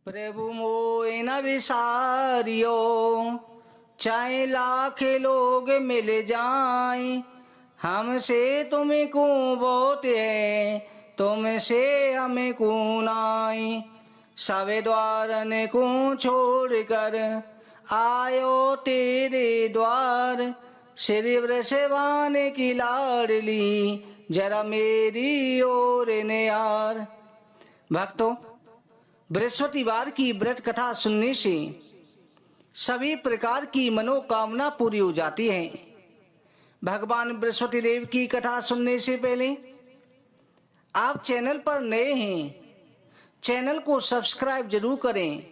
प्रभु मोए न विसारियो, चाहे लाख लोग मिल जाएं, हमसे तुम्हें को बहुत है, तुमसे हमें को नाई। सवे द्वारन को छोड़कर आयो तेरे द्वार, श्री वृषभान की लाडली जरा मेरी ओर निहार। भक्तों, बृहस्पतिवार की व्रत कथा सुनने से सभी प्रकार की मनोकामना पूरी हो जाती है। भगवान बृहस्पति देव की कथा सुनने से पहले आप चैनल पर नए हैं, चैनल को सब्सक्राइब जरूर करें,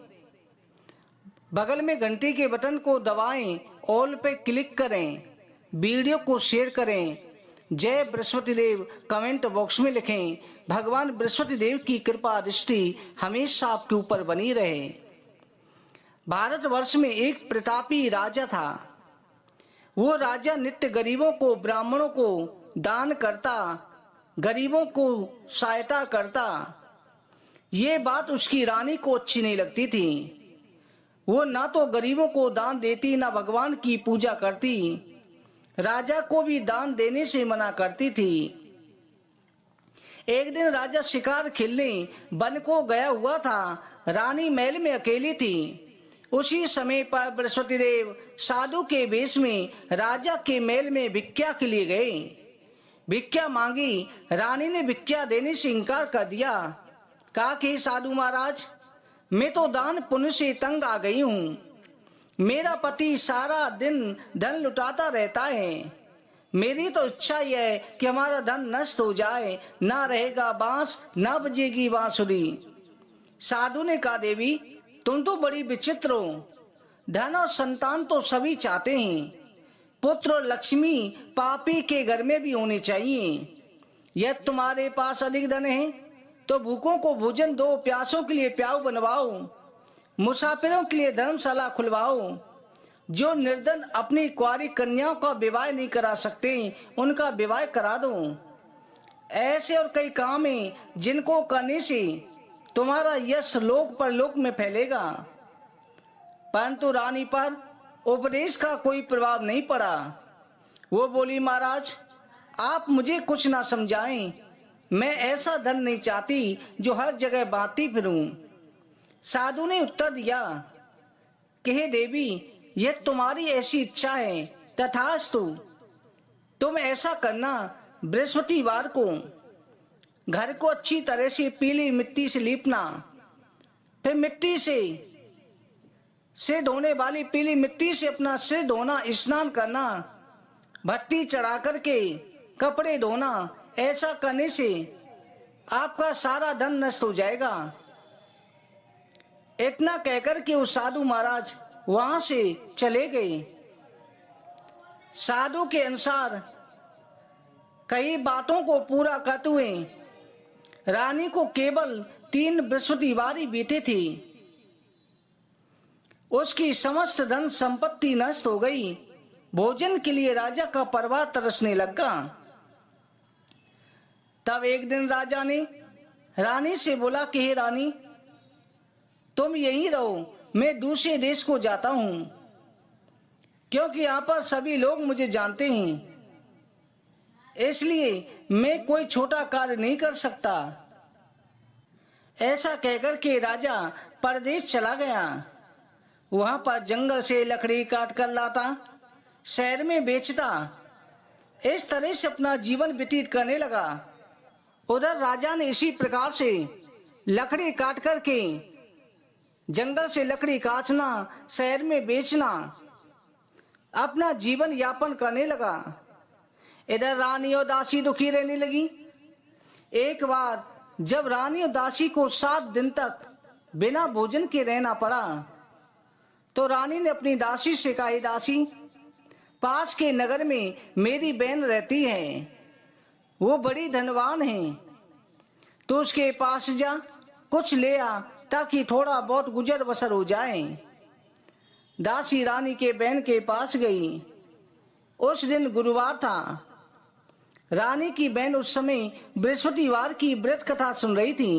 बगल में घंटी के बटन को दबाएं, ऑल पे क्लिक करें, वीडियो को शेयर करें। जय बृहस्पति देव कमेंट बॉक्स में लिखें। भगवान बृहस्पति देव की कृपा दृष्टि हमेशा आपके ऊपर बनी रहे। भारतवर्ष में एक प्रतापी राजा था। वो राजा नित्य गरीबों को, ब्राह्मणों को दान करता, गरीबों को सहायता करता। ये बात उसकी रानी को अच्छी नहीं लगती थी। वो ना तो गरीबों को दान देती, ना भगवान की पूजा करती, राजा को भी दान देने से मना करती थी। एक दिन राजा शिकार खेलने वन को गया हुआ था। रानी महल में अकेली थी। उसी समय पर बृहस्पति देव साधु के वेश में राजा के महल में भिक्षा के लिए गए। भिक्षा मांगी। रानी ने भिक्षा देने से इनकार कर दिया। कहा कि साधु महाराज, मैं तो दान पुण्य से तंग आ गई हूँ। मेरा पति सारा दिन धन लुटाता रहता है। मेरी तो इच्छा ही है कि हमारा धन नष्ट हो जाए, ना रहेगा बांस, ना बजेगी बांसुरी। साधु ने कहा, देवी तुम तो बड़ी विचित्र हो। धन और संतान तो सभी चाहते हैं, पुत्र और लक्ष्मी पापी के घर में भी होनी चाहिए। यदि तुम्हारे पास अधिक धन है तो भूखों को भोजन दो, प्यासों के लिए प्याऊ बनवाओ, मुसाफिरों के लिए धर्मशाला खुलवाओ। जो निर्धन अपनी कुंवारी कन्याओं का विवाह नहीं करा सकते, उनका विवाह करा दो। ऐसे और कई काम हैं जिनको करने से तुम्हारा यश लोक परलोक में फैलेगा। परंतु रानी पर उपदेश का कोई प्रभाव नहीं पड़ा। वो बोली, महाराज आप मुझे कुछ ना समझाएं। मैं ऐसा धन नहीं चाहती जो हर जगह बांटती फिरूं। साधु ने उत्तर दिया कि हे देवी, यह तुम्हारी ऐसी इच्छा है, तथास्तु। तुम ऐसा करना, बृहस्पतिवार को घर को अच्छी तरह से पीली मिट्टी से लीपना, फिर मिट्टी से सिर धोने वाली पीली मिट्टी से अपना सिर धोना, स्नान करना, भट्टी चढ़ा करके कपड़े धोना। ऐसा करने से आपका सारा धन नष्ट हो जाएगा। इतना कहकर के उस साधु महाराज वहां से चले गए। साधु के अनुसार कई बातों को पूरा करते हुए रानी को केवल 3 बृहस्पतिवार ही बीते थे। उसकी समस्त धन संपत्ति नष्ट हो गई। भोजन के लिए राजा का परिवार तरसने लगा। तब एक दिन राजा ने रानी से बोला कि हे रानी, तुम यहीं रहो, मैं दूसरे देश को जाता हूं, क्योंकि यहां पर सभी लोग मुझे जानते हैं। इसलिए मैं कोई छोटा कार्य नहीं कर सकता। ऐसा कहकर के राजा परदेश चला गया। वहां पर जंगल से लकड़ी काट कर लाता, शहर में बेचता। इस तरह से अपना जीवन व्यतीत करने लगा। उधर राजा ने इसी प्रकार से लकड़ी काट करके जंगल से लकड़ी काटना, शहर में बेचना, अपना जीवन यापन करने लगा। इधर रानी और दासी दुखी रहने लगी। एक बार जब रानी और दासी को 7 दिन तक बिना भोजन के रहना पड़ा, तो रानी ने अपनी दासी से कहा, दासी पास के नगर में मेरी बहन रहती है, वो बड़ी धनवान है, तो उसके पास जा, कुछ ले आ, ताकि थोड़ा बहुत गुजर बसर हो जाए। दासी रानी के बहन के पास गई। उस दिन गुरुवार था। रानी की बहन उस समय बृहस्पतिवार की व्रत कथा सुन रही थी।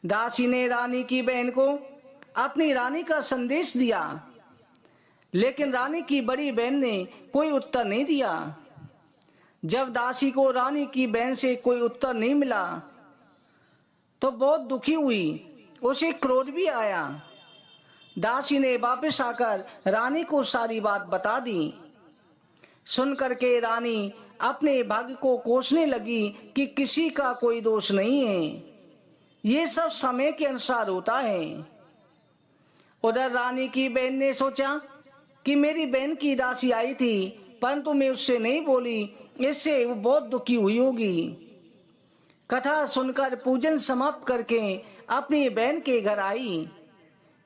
दासी ने रानी की बहन को अपनी रानी का संदेश दिया, लेकिन रानी की बड़ी बहन ने कोई उत्तर नहीं दिया। जब दासी को रानी की बहन से कोई उत्तर नहीं मिला तो बहुत दुखी हुई, उसे क्रोध भी आया। दासी ने वापस आकर रानी को सारी बात बता दी। सुन करके रानी अपने भाग्य को कोसने लगी कि किसी का कोई दोष नहीं है, ये सब समय के अनुसार होता है। उधर रानी की बहन ने सोचा कि मेरी बहन की दासी आई थी, परंतु मैं उससे नहीं बोली, इससे वो बहुत दुखी हुई होगी। कथा सुनकर पूजन समाप्त करके अपनी बहन के घर आई।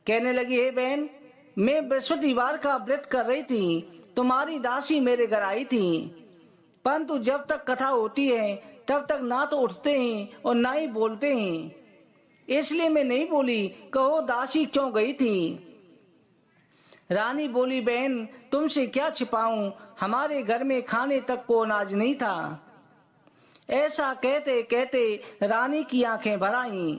कहने लगी, हे बहन, मैं बृहस्पतिवार का व्रत कर रही थी, तुम्हारी दासी मेरे घर आई थी, परंतु जब तक कथा होती है तब तक ना तो उठते हैं और ना ही बोलते हैं, इसलिए मैं नहीं बोली। कहो दासी क्यों गई थी? रानी बोली, बहन तुमसे क्या छिपाऊं, हमारे घर में खाने तक को अनाज नहीं था। ऐसा कहते कहते रानी की आंखें भर आईं।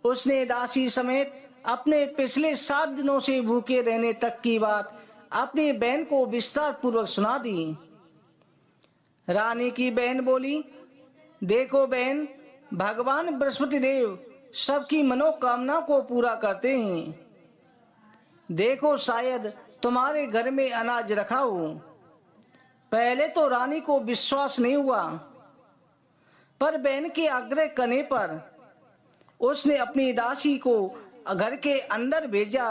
उसने दासी समेत अपने पिछले 7 दिनों से भूखे रहने तक की बात अपनी बहन को विस्तार पूर्वक सुना दी। रानी की बहन बोली, देखो बहन, भगवान बृहस्पति देव सबकी मनोकामना को पूरा करते हैं। देखो शायद तुम्हारे घर में अनाज रखा हो। पहले तो रानी को विश्वास नहीं हुआ, पर बहन के आग्रह करने पर उसने अपनी दासी को घर के अंदर भेजा।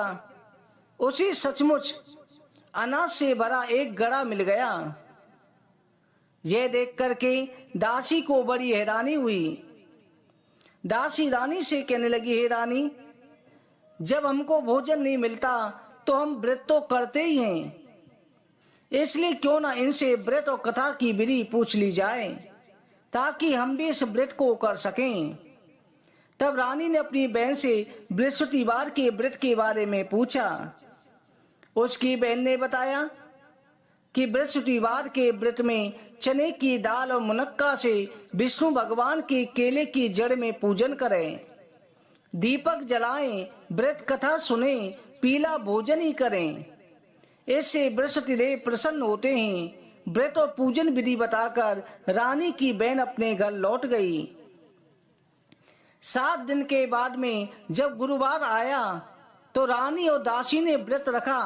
उसे सचमुच अनाज से भरा एक गड़ा मिल गया। यह देख करके दासी को बड़ी हैरानी हुई। दासी रानी से कहने लगी, हे रानी, जब हमको भोजन नहीं मिलता तो हम व्रत तो करते ही हैं, इसलिए क्यों ना इनसे व्रत और कथा की विधि पूछ ली जाए, ताकि हम भी इस व्रत को कर सकें। तब रानी ने अपनी बहन से बृहस्पतिवार के व्रत के बारे में पूछा। उसकी बहन ने बताया कि बृहस्पतिवार के व्रत में चने की दाल और मुनक्का से विष्णु भगवान के केले की जड़ में पूजन करें, दीपक जलाएं, व्रत कथा सुने, पीला भोजन ही करें। इससे बृहस्पति देव प्रसन्न होते हैं। व्रत और पूजन विधि बताकर रानी की बहन अपने घर लौट गई। 7 दिन के बाद में जब गुरुवार आया तो रानी और दासी ने व्रत रखा।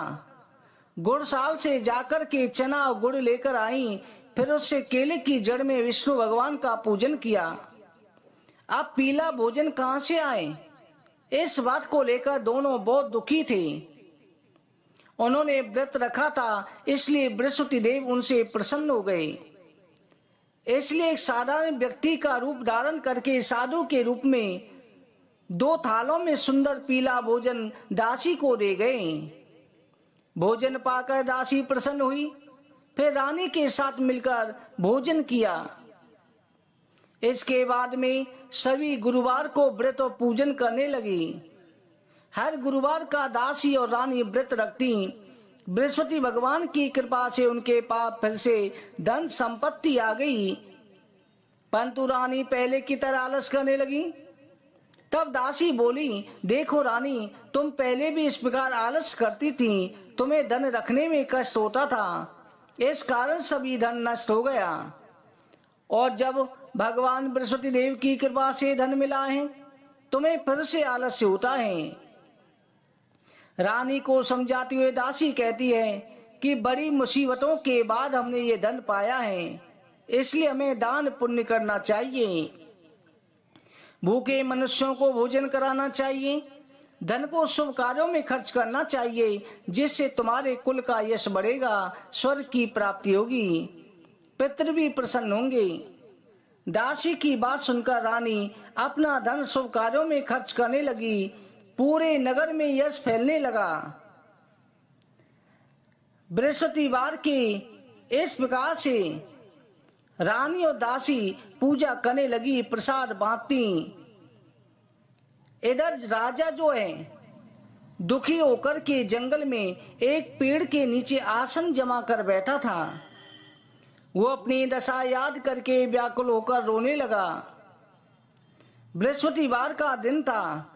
गुड़साल से जाकर के चना और गुड़ लेकर आई, फिर उससे केले की जड़ में विष्णु भगवान का पूजन किया। अब पीला भोजन कहां से आए, इस बात को लेकर दोनों बहुत दुखी थे। उन्होंने व्रत रखा था, इसलिए बृहस्पति देव उनसे प्रसन्न हो गए। इसलिए एक साधारण व्यक्ति का रूप धारण करके साधु के रूप में 2 थालों में सुंदर पीला भोजन दासी को दे गए। भोजन पाकर दासी प्रसन्न हुई, फिर रानी के साथ मिलकर भोजन किया। इसके बाद में सभी गुरुवार को व्रत और पूजन करने लगी। हर गुरुवार का दासी और रानी व्रत रखती। बृहस्पति भगवान की कृपा से उनके पास फिर से धन संपत्ति आ गई, परंतु रानी पहले की तरह आलस करने लगी। तब दासी बोली, देखो रानी, तुम पहले भी इस प्रकार आलस करती थी, तुम्हें धन रखने में कष्ट होता था, इस कारण सभी धन नष्ट हो गया, और जब भगवान बृहस्पति देव की कृपा से धन मिला है, तुम्हें फिर से आलस्य होता है। रानी को समझाते हुए दासी कहती है कि बड़ी मुसीबतों के बाद हमने ये धन पाया है, इसलिए हमें दान पुण्य करना चाहिए। भूखे मनुष्यों को भोजन कराना चाहिए, धन को शुभ कार्यों में खर्च करना चाहिए, जिससे तुम्हारे कुल का यश बढ़ेगा, स्वर्ग की प्राप्ति होगी, पितृ भी प्रसन्न होंगे। दासी की बात सुनकर रानी अपना धन शुभ कार्यों में खर्च करने लगी। पूरे नगर में यश फैलने लगा। बृहस्पतिवार के इस प्रकार से रानी और दासी पूजा करने लगी, प्रसाद बांटती। इधर राजा जो है दुखी होकर के जंगल में एक पेड़ के नीचे आसन जमा कर बैठा था। वो अपनी दशा याद करके व्याकुल होकर रोने लगा। बृहस्पतिवार का दिन था।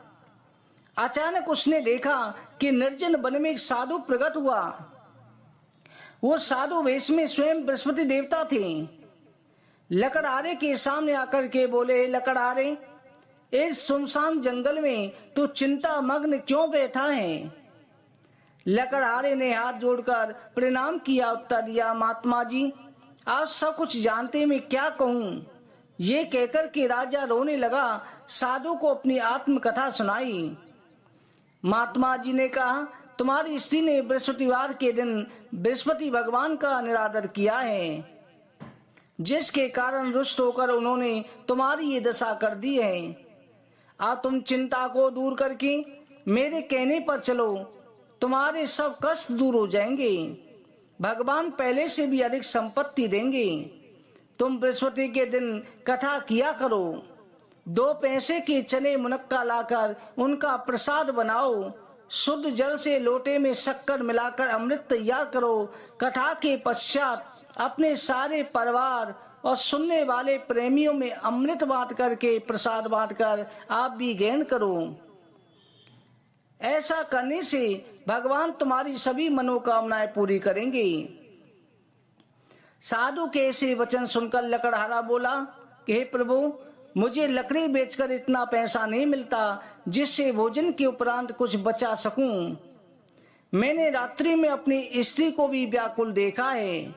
अचानक उसने देखा कि निर्जन वन में एक साधु प्रकट हुआ। वो साधु वेश में स्वयं बृहस्पति देवता थे। लकड़हारे के सामने आकर के बोले, लकड़हारे, इस सुनसान जंगल में तू चिंता मग्न क्यों बैठा है? लकड़हारे ने हाथ जोड़कर प्रणाम किया, उत्तर दिया, महात्मा जी, आप सब कुछ जानते, मैं क्या कहूँ? ये कहकर के राजा रोने लगा। साधु को अपनी आत्मकथा सुनाई। महात्मा जी ने कहा, तुम्हारी स्त्री ने बृहस्पतिवार के दिन बृहस्पति भगवान का निरादर किया है, जिसके कारण रुष्ट होकर उन्होंने तुम्हारी ये दशा कर दी है। अब तुम चिंता को दूर करके मेरे कहने पर चलो, तुम्हारे सब कष्ट दूर हो जाएंगे। भगवान पहले से भी अधिक संपत्ति देंगे। तुम बृहस्पति के दिन कथा किया करो। 2 पैसे के चने मुनक्का लाकर उनका प्रसाद बनाओ। शुद्ध जल से लोटे में शक्कर मिलाकर अमृत तैयार करो। कथा के पश्चात अपने सारे परिवार और सुनने वाले प्रेमियों में अमृत बांट करके, प्रसाद बांटकर आप भी ग्रहण करो। ऐसा करने से भगवान तुम्हारी सभी मनोकामनाएं पूरी करेंगे। साधु के ऐसे वचन सुनकर लकड़हारा बोला कि हे प्रभु, मुझे लकड़ी बेचकर इतना पैसा नहीं मिलता जिससे भोजन के उपरांत कुछ बचा सकूं। मैंने रात्रि में अपनी स्त्री को भी व्याकुल देखा है।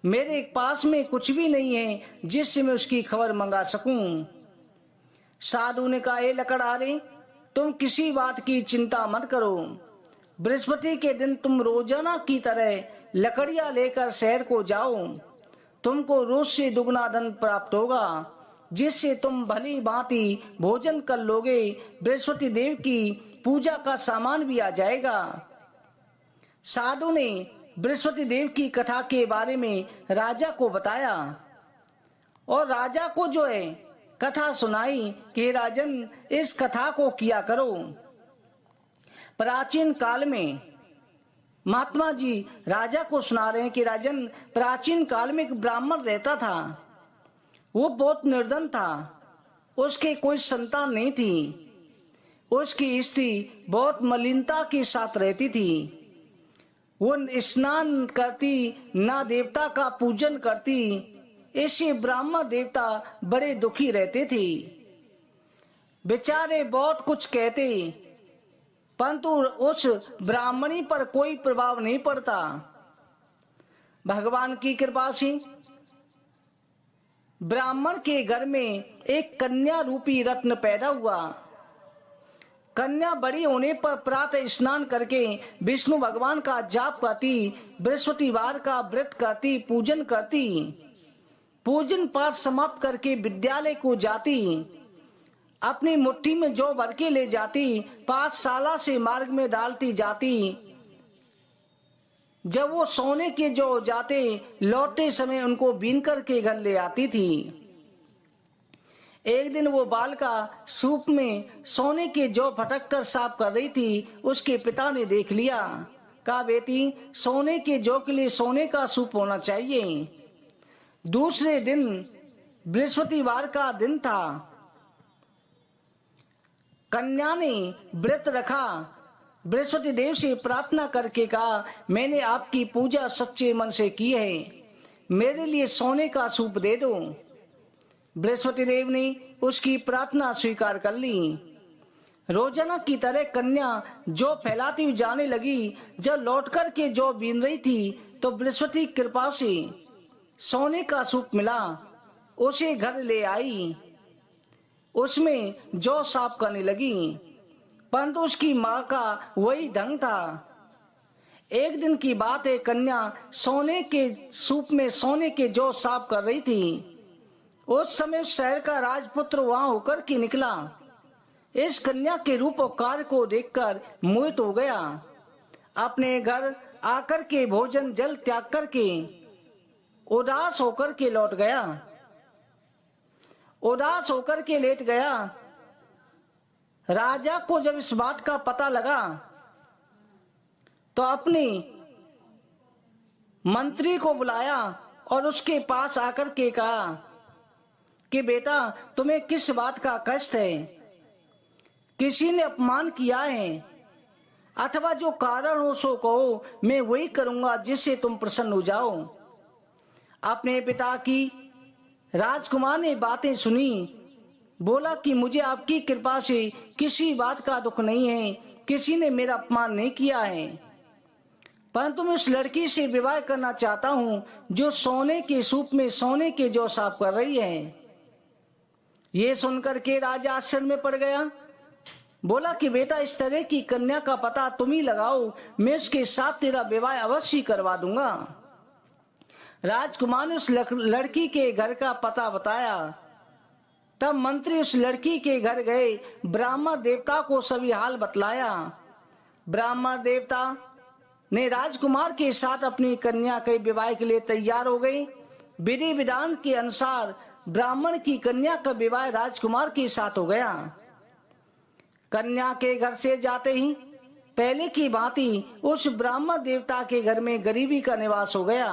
मेरे पास में कुछ भी नहीं है जिससे मैं उसकी खबर मंगा सकूं। साधु ने कहा, हे लकड़हारे, तुम किसी बात की चिंता मत करो। बृहस्पति के दिन तुम रोजाना की तरह लकड़ियां लेकर शहर को जाओ। तुमको रोज से दुगना धन प्राप्त होगा, जिससे तुम भली भांति भोजन कर लोगे। बृहस्पति देव की पूजा का सामान भी आ जाएगा। साधु ने बृहस्पति देव की कथा के बारे में राजा को बताया और राजा को जो है कथा सुनाई कि राजन, इस कथा को किया करो। प्राचीन काल में महात्मा जी राजा को सुना रहे हैं कि राजन, प्राचीन काल में एक ब्राह्मण रहता था। वो बहुत निर्धन था, उसके कोई संतान नहीं थी। उसकी स्त्री बहुत मलिनता के साथ रहती थी। वो स्नान करती, ना देवता का पूजन करती। ऐसे ब्राह्मण देवता बड़े दुखी रहते थे। बेचारे बहुत कुछ कहते, परंतु उस ब्राह्मणी पर कोई प्रभाव नहीं पड़ता। भगवान की कृपा से ब्राह्मण के घर में एक कन्या रूपी रत्न पैदा हुआ। कन्या बड़ी होने पर प्रातः स्नान करके विष्णु भगवान का जाप करती, बृहस्पतिवार का व्रत करती, पूजन करती। पूजन पाठ समाप्त करके विद्यालय को जाती। अपनी मुट्ठी में जौ भर के ले जाती, पाठशाला से मार्ग में डालती जाती। जब वो सोने के जौ जाते, लौटते समय उनको बीन करके घर ले आती थी। एक दिन वो बालिका सूप में सोने के जौ फटक कर साफ कर रही थी। उसके पिता ने देख लिया। कहा, बेटी, सोने के जौ के लिए सोने का सूप होना चाहिए। दूसरे दिन बृहस्पतिवार का दिन था। कन्या ने व्रत रखा। बृहस्पति देव से प्रार्थना करके कहा, मैंने आपकी पूजा सच्चे मन से की है, मेरे लिए सोने का सूप दे दो। बृहस्पति देव ने उसकी प्रार्थना स्वीकार कर ली। रोजाना की तरह कन्या जौ फैलाती हुई जाने लगी। जब लौट कर के जौ बीन रही थी तो बृहस्पति की कृपा से सोने का सूप मिला। उसे घर ले आई, उसमें जौ साफ करने लगी, परंतु उसकी माँ का वही ढंग था। एक दिन की बात है, कन्या सोने के सूप में सोने के जौ साफ कर रही थी। उस समय उस शहर का राजपुत्र वहां होकर के निकला। इस कन्या के रूप और कार्य को देखकर मोहित हो गया। अपने घर आकर के भोजन जल त्याग करके उदास होकर के लौट गया। उदास होकर के लेट गया। राजा को जब इस बात का पता लगा तो अपनी मंत्री को बुलाया और उसके पास आकर के कहा कि बेटा, तुम्हें किस बात का कष्ट है? किसी ने अपमान किया है अथवा जो कारण हो सो कहो, मैं वही करूंगा जिससे तुम प्रसन्न हो जाओ। अपने पिता की राजकुमार ने बातें सुनी, बोला कि मुझे आपकी कृपा से किसी बात का दुख नहीं है, किसी ने मेरा अपमान नहीं किया है, परंतु मैं उस लड़की से विवाह करना चाहता हूं जो सोने के सूप में सोने के जौ साफ कर रही है। ये सुनकर के राजा आश्चर्य में पड़ गया। बोला कि बेटा, इस तरह की कन्या का पता तुम ही लगाओ, मैं उसके साथ तेरा विवाह अवश्य करवा दूंगा। राजकुमार ने उस लड़की के घर का पता बताया। तब मंत्री उस लड़की के घर गए, ब्राह्मण देवता को सभी हाल बतलाया। ब्राह्मण देवता ने राजकुमार के साथ अपनी कन्या के विवाह के लिए तैयार हो गए। विधि विधान के अनुसार ब्राह्मण की कन्या का विवाह राजकुमार के साथ हो गया। कन्या के घर से जाते ही पहले की भांति उस ब्राह्मण देवता के घर में गरीबी का निवास हो गया।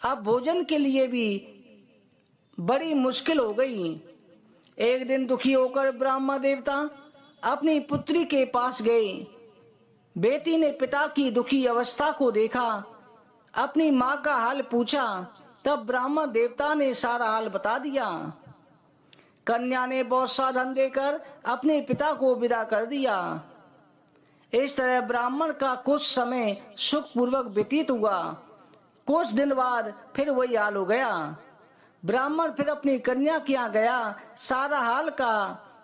अब भोजन के लिए भी बड़ी मुश्किल हो गई। एक दिन दुखी होकर ब्राह्मण देवता अपनी पुत्री के पास गए। बेटी ने पिता की दुखी अवस्था को देखा, अपनी माँ का हाल पूछा। तब ब्राह्मण देवता ने सारा हाल बता दिया। कन्या ने बहुत सा धन देकर अपने पिता को विदा कर दिया। इस तरह ब्राह्मण का कुछ समय सुख पूर्वक व्यतीत हुआ। कुछ दिन बाद फिर वही हाल हो गया। ब्राह्मण फिर अपनी कन्या के यहाँ गया, सारा हाल का।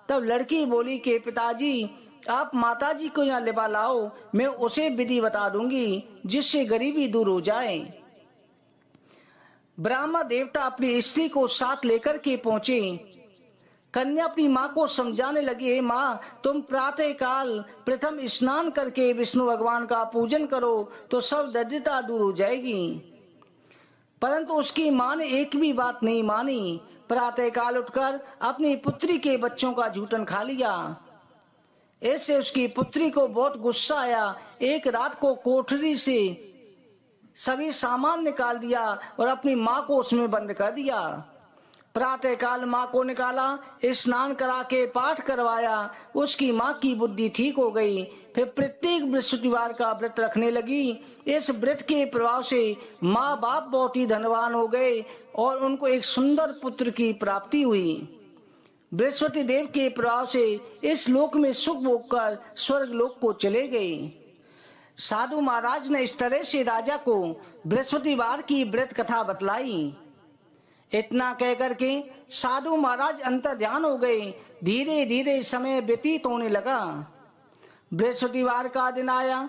तब लड़की बोली कि पिताजी, आप माताजी को यहाँ लिवा लाओ, मैं उसे विधि बता दूंगी जिससे गरीबी दूर हो जाए। ब्राह्मण देवता अपनी स्त्री को साथ लेकर के पहुंचे। कन्या अपनी माँ को समझाने लगी, हे माँ, तुम प्रातः काल प्रथम स्नान करके विष्णु भगवान का पूजन करो तो सब दरिद्रता दूर हो जाएगी। परंतु उसकी माँ ने एक भी बात नहीं मानी। प्रातः काल उठकर अपनी पुत्री के बच्चों का झूठन खा लिया। इससे उसकी पुत्री को बहुत गुस्सा आया। एक रात को कोठरी से सभी सामान निकाल दिया और अपनी माँ को उसमें बंद कर दिया। प्रातः काल माँ को निकाला, स्नान करा के पाठ करवाया। उसकी माँ की बुद्धि ठीक हो गई। फिर प्रत्येक बृहस्पतिवार का व्रत रखने लगी। इस व्रत के प्रभाव से माँ बाप बहुत ही धनवान हो गए और उनको एक सुंदर पुत्र की प्राप्ति हुई। बृहस्पति देव के प्रभाव से इस लोक में सुख भोग कर स्वर्ग लोक को चले गए। साधु महाराज ने इस तरह से राजा को बृहस्पतिवार की व्रत कथा बतलाई। इतना कहकर के साधु महाराज अंतर ध्यान हो गए। धीरे धीरे समय व्यतीत होने लगा। बृहस्पतिवार का दिन आया।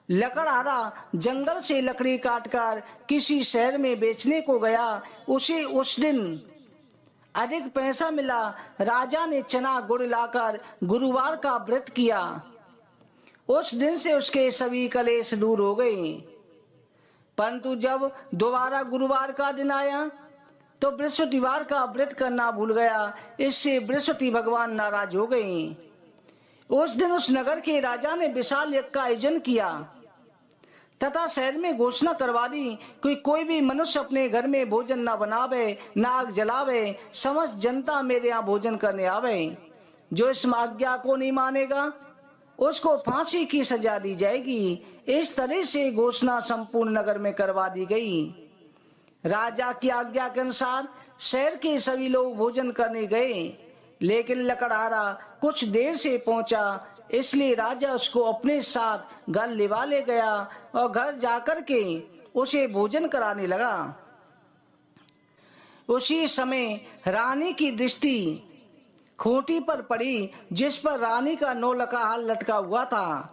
लकड़हारा जंगल से लकड़ी काटकर किसी शहर में बेचने को गया। उसे उस दिन अधिक पैसा मिला। राजा ने चना गुड़ लाकर गुरुवार का व्रत किया। उस दिन से उसके सभी कलेश दूर हो गए। परंतु जब दोबारा गुरुवार का दिन आया तो बृहस्पतिवार का व्रत करना भूल गया। इससे बृहस्पति भगवान नाराज हो गए। उस दिन उस नगर के राजा ने विशाल यज्ञ का आयोजन किया तथा शहर में घोषणा करवा दी कि कोई भी मनुष्य अपने घर में भोजन न बनावे, न आग जलावे, समस्त जनता मेरे यहाँ भोजन करने आवे। जो इस आज्ञा को नहीं मानेगा उसको फांसी की सजा दी जाएगी। इस तरह से घोषणा संपूर्ण नगर में करवा दी गई। राजा की आज्ञा के अनुसार शहर के सभी लोग भोजन करने गए, लेकिन लकड़हारा कुछ देर से पहुंचा। इसलिए राजा उसको अपने साथ घर लिवा ले गया और घर जाकर के उसे भोजन कराने लगा। उसी समय रानी की दृष्टि खूंटी पर पड़ी, जिस पर रानी का नौलखा हार लटका हुआ था।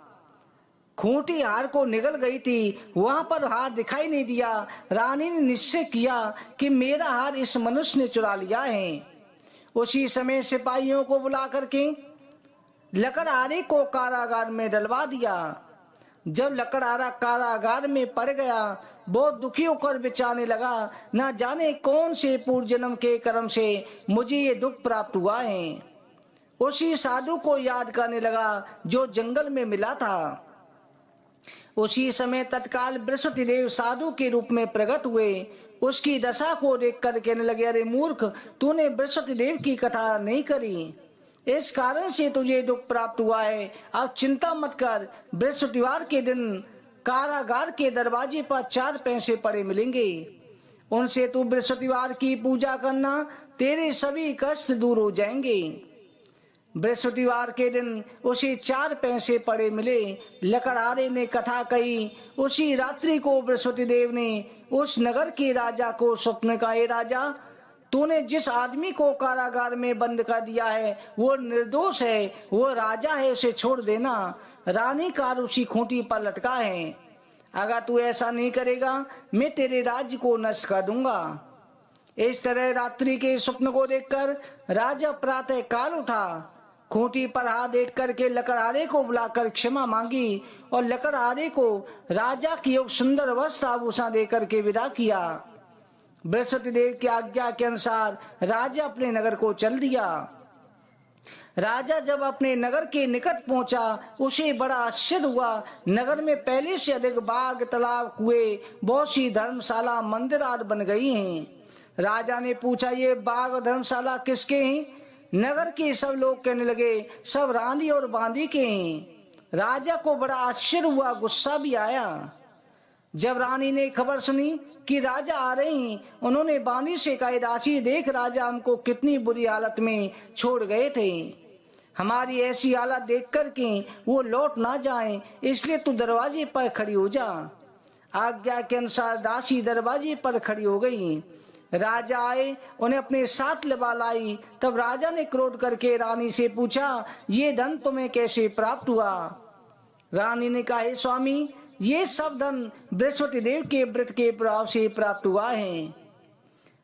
खूंटी हार को निगल गई थी, वहां पर हार दिखाई नहीं दिया। रानी ने निश्चय किया कि मेरा हार इस मनुष्य ने चुरा लिया है। उसी समय सिपाहियों को बुला करके लकड़हारे को कारागार में डलवा दिया। जब लकड़हारा कारागार में पड़ गया, बहुत दुखी होकर बिचाने लगा, न जाने कौन से पूर्व जन्म के कर्म से मुझे ये दुख प्राप्त हुआ है। उसी साधु को याद करने लगा जो जंगल में मिला था। उसी समय तत्काल बृहस्पति देव साधु के रूप में प्रकट हुए। उसकी दशा को देख कर कहने लगे, अरे मूर्ख, तूने बृहस्पति देव की कथा नहीं करी। इस कारण से तुझे दुख प्राप्त हुआ है। अब चिंता मत कर, बृहस्पतिवार के दिन कारागार के दरवाजे पर 4 पैसे पड़े मिलेंगे, उनसे तू बृहस्पतिवार की पूजा करना, तेरे सभी कष्ट दूर हो जाएंगे। बृहस्पतिवार के दिन उसे 4 पैसे पड़े मिले। लकड़हारे ने कथा कही। उसी रात्रि को बृहस्पति देव ने उस नगर के राजा को स्वप्न का, हे राजा, तूने जिस आदमी को कारागार में बंद कर दिया है वो निर्दोष है, वो राजा है, उसे छोड़ देना। रानी का उसी खूंटी पर लटका है। अगर तू ऐसा नहीं करेगा मैं तेरे राज्य को नष्ट कर दूंगा। इस तरह रात्रि के स्वप्न को देखकर राजा प्रातः काल उठा, खूंटी पर हाथ देख करके लकड़हारे को बुलाकर क्षमा मांगी और लकड़हारे को राजा की एक सुंदर वस्त्र आभूषण देकर के विदा किया। बृहस्पति देव की आज्ञा के अनुसार राजा अपने नगर को चल दिया। राजा जब अपने नगर के निकट पहुंचा, उसे बड़ा आश्चर्य हुआ। नगर में पहले से अधिक बाग, तालाब, कुएं, बहुत सी धर्मशाला, मंदिर आदि बन गई हैं। राजा ने पूछा, ये बाग और धर्मशाला किसके हैं? नगर के सब लोग कहने लगे, सब रानी और बांदी के हैं। राजा को बड़ा आश्चर्य हुआ, गुस्सा भी आया। जब रानी ने खबर सुनी कि राजा आ रहे हैं, उन्होंने बांदी से कहा, दासी देख, राजा हमको कितनी बुरी हालत में छोड़ गए थे। हमारी ऐसी हालत देख कर के वो लौट ना जाएं, इसलिए तू दरवाजे पर खड़ी हो जा। आज्ञा के अनुसार दासी दरवाजे पर खड़ी हो गई। राजा आए, उन्हें अपने साथ लबा लाई। तब राजा ने क्रोध करके रानी से पूछा, ये धन तुम्हें कैसे प्राप्त हुआ? रानी ने कहा, हे स्वामी, ये सब धन बृहस्पति देव के व्रत के प्रभाव से प्राप्त हुआ है।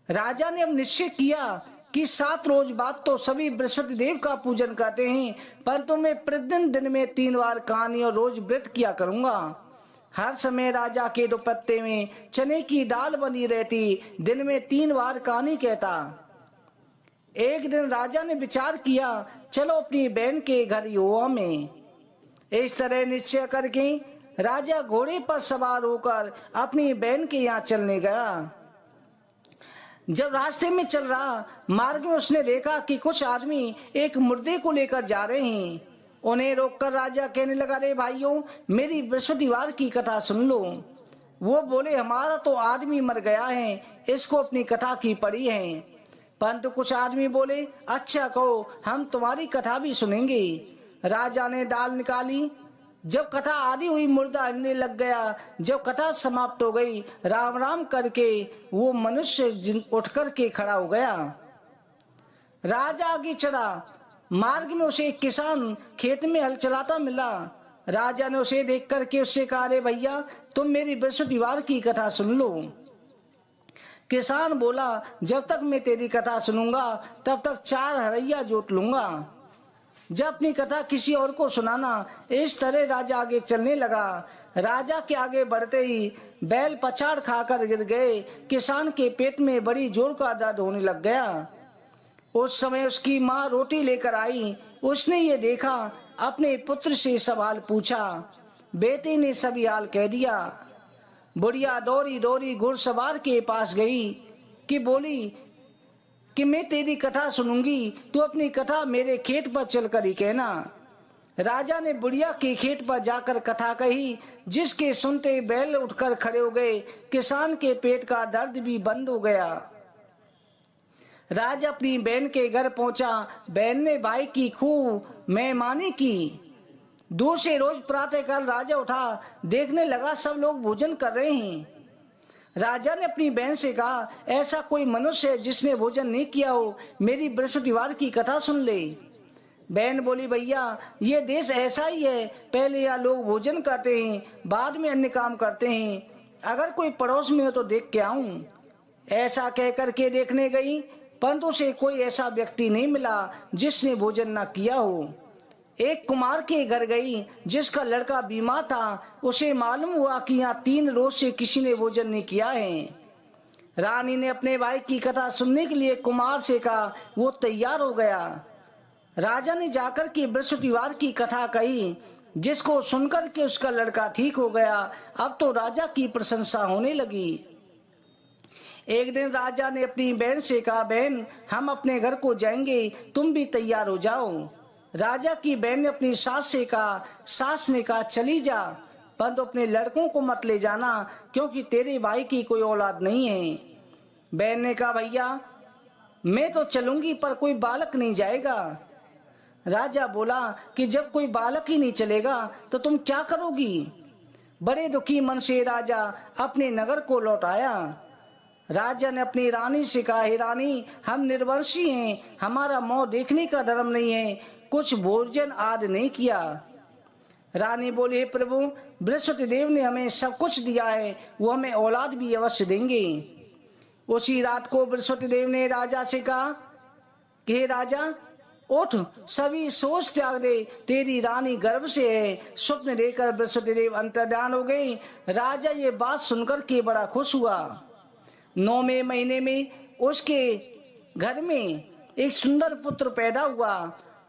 राजा ने अब निश्चय किया कि 7 रोज बाद तो सभी बृहस्पति देव का पूजन करते हैं, परंतु मैं प्रतिदिन दिन में 3 बार कहानी और रोज व्रत किया करूंगा। हर समय राजा के दुपट्टे में चने की दाल बनी रहती, दिन में 3 बार कहानी कहता। एक दिन राजा ने विचार किया, चलो अपनी बहन के घर युवा में। इस तरह निश्चय करके राजा घोड़े पर सवार होकर अपनी बहन के यहाँ चलने गया। जब रास्ते में चल रहा, मार्ग में उसने देखा कि कुछ आदमी एक मुर्दे को लेकर जा रहे हैं। उन्हें रोककर राजा कहने लगा, रे भाइयों, मेरी बृहस्पतिवार की कथा सुन लो। वो बोले, हमारा तो आदमी मर गया है, इसको अपनी कथा की पड़ी है। परंतु कुछ आदमी बोले, अच्छा कहो, हम तुम्हारी कथा भी सुनेंगे। राजा ने डाल निकाली। जब कथा आदि हुई, मुर्दा हिलने लग गया। जब कथा समाप्त हो गई, राम राम करके वो मनुष्य उठ करके खड़ा हो गया। राजा आगे चढ़ा। मार्ग में उसे एक किसान खेत में हल चलाता मिला। राजा ने उसे देख करके उससे कहा, रे भैया, तुम मेरी बृहस्पतिवार की कथा सुन लो। किसान बोला, जब तक मैं तेरी कथा सुनूंगा तब तक 4 हरैया जोत लूंगा। जब अपनी कथा किसी और को सुनाना। इस तरह राजा आगे चलने लगा। राजा के आगे बढ़ते ही बैल पछाड़ खाकर गिर गए। किसान के पेट में बड़ी जोर का दर्द होने लग गया। उस समय उसकी माँ रोटी लेकर आई। उसने ये देखा, अपने पुत्र से सवाल पूछा। बेटे ने सभी हाल कह दिया। बुढ़िया दौड़ी दौड़ी घुड़सवार के पास गई कि बोली कि मैं तेरी कथा सुनूंगी, तू अपनी कथा मेरे खेत पर चलकर ही कहना। राजा ने बुढ़िया के खेत पर जाकर कथा कही, जिसके सुनते बैल उठकर खड़े हो गए। किसान के पेट का दर्द भी बंद हो गया। राजा अपनी बहन के घर पहुंचा। बहन ने भाई की खूब मेहमानी की। दूसरे रोज प्रातःकाल राजा उठा, देखने लगा सब लोग भोजन कर रहे हैं। राजा ने अपनी बहन से कहा, ऐसा कोई मनुष्य है जिसने भोजन नहीं किया हो, मेरी बृहस्पतिवार की कथा सुन ले। बहन बोली, भैया, ये देश ऐसा ही है, पहले यहाँ लोग भोजन करते हैं, बाद में अन्य काम करते हैं। अगर कोई पड़ोस में हो तो देख के आऊं। ऐसा कह करके देखने गई, परंतु उसे कोई ऐसा व्यक्ति नहीं मिला जिसने भोजन न किया हो। एक कुमार के घर गई, जिसका लड़का बीमार था। उसे मालूम हुआ कि यहाँ 3 रोज से किसी ने भोजन नहीं किया है। रानी ने अपने भाई की कथा सुनने के लिए कुमार से कहा। वो तैयार हो गया। राजा ने जाकर के बृहस्पतिवार की कथा कही, जिसको सुनकर के उसका लड़का ठीक हो गया। अब तो राजा की प्रशंसा होने लगी। एक दिन राजा ने अपनी बहन से कहा, बहन हम अपने घर को जाएंगे, तुम भी तैयार हो जाओ। राजा की बहन ने अपनी सास से कहा, सास ने कहा चली जा, परंतु अपने लड़कों को मत ले जाना क्योंकि तेरे भाई की कोई औलाद नहीं है। बहन ने कहा, भैया मैं तो चलूंगी पर कोई बालक नहीं जाएगा। राजा बोला कि जब कोई बालक ही नहीं चलेगा तो तुम क्या करोगी। बड़े दुखी मन से राजा अपने नगर को लौट आया। राजा ने अपनी रानी से कहा, हे रानी हम निर्वंशी हैं, हमारा मुंह देखने का धर्म नहीं है, कुछ भोजन आदि नहीं किया। रानी बोली, हे प्रभु बृहस्पति देव ने हमें सब कुछ दिया है, वो हमें औलाद भी अवश्य देंगे। उसी रात को बृहस्पति देव ने राजा से कहा कि हे राजा उठ, सभी सोच त्याग दे, तेरी रानी गर्भ से है। स्वप्न देखकर बृहस्पति देव अंतर्ध्यान हो गए। राजा ये बात सुनकर के बड़ा खुश हुआ। 9वें महीने में उसके घर में एक सुंदर पुत्र पैदा हुआ।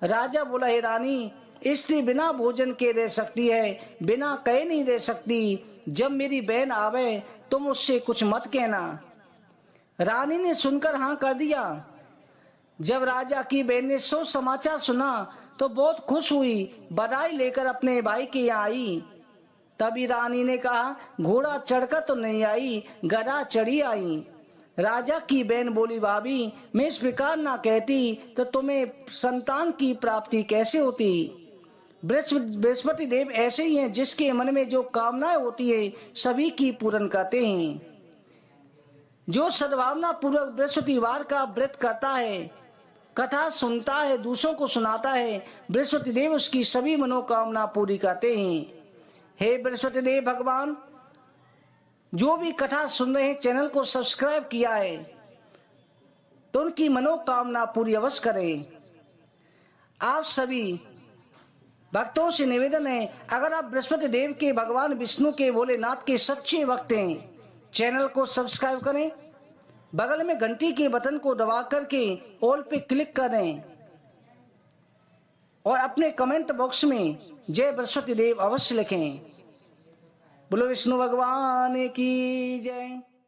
राजा बोला, हे रानी स्त्री बिना भोजन के रह सकती है, बिना कहे नहीं रह सकती। जब मेरी बहन आवे तुम उससे कुछ मत कहना। रानी ने सुनकर हाँ कर दिया। जब राजा की बहन ने सो समाचार सुना तो बहुत खुश हुई, बधाई लेकर अपने भाई के यहाँ आई। तभी रानी ने कहा, घोड़ा चढ़कर तो नहीं आई, गधा चढ़ी आई। राजा की बहन बोली, भाभी मैं इस प्रकार ना कहती तो तुम्हें संतान की प्राप्ति कैसे होती। बृहस्पति देव ऐसे ही हैं, जिसके मन में जो कामनाएं होती है सभी की पूर्ण करते हैं। जो सद्भावना पूर्वक बृहस्पतिवार का व्रत करता है, कथा सुनता है, दूसरों को सुनाता है, बृहस्पति देव उसकी सभी मनोकामना पूरी करते हैं। हे बृहस्पति देव भगवान, जो भी कथा सुन रहे हैं चैनल को सब्सक्राइब किया है तो उनकी मनोकामना पूरी अवश्य करें। आप सभी भक्तों से निवेदन है, अगर आप बृहस्पति देव के, भगवान विष्णु के, भोलेनाथ के सच्चे भक्त हैं, चैनल को सब्सक्राइब करें, बगल में घंटी के बटन को दबा करके ऑल पे क्लिक करें और अपने कमेंट बॉक्स में जय बृहस्पति देव अवश्य लिखें। बोलो विष्णु भगवान की जय।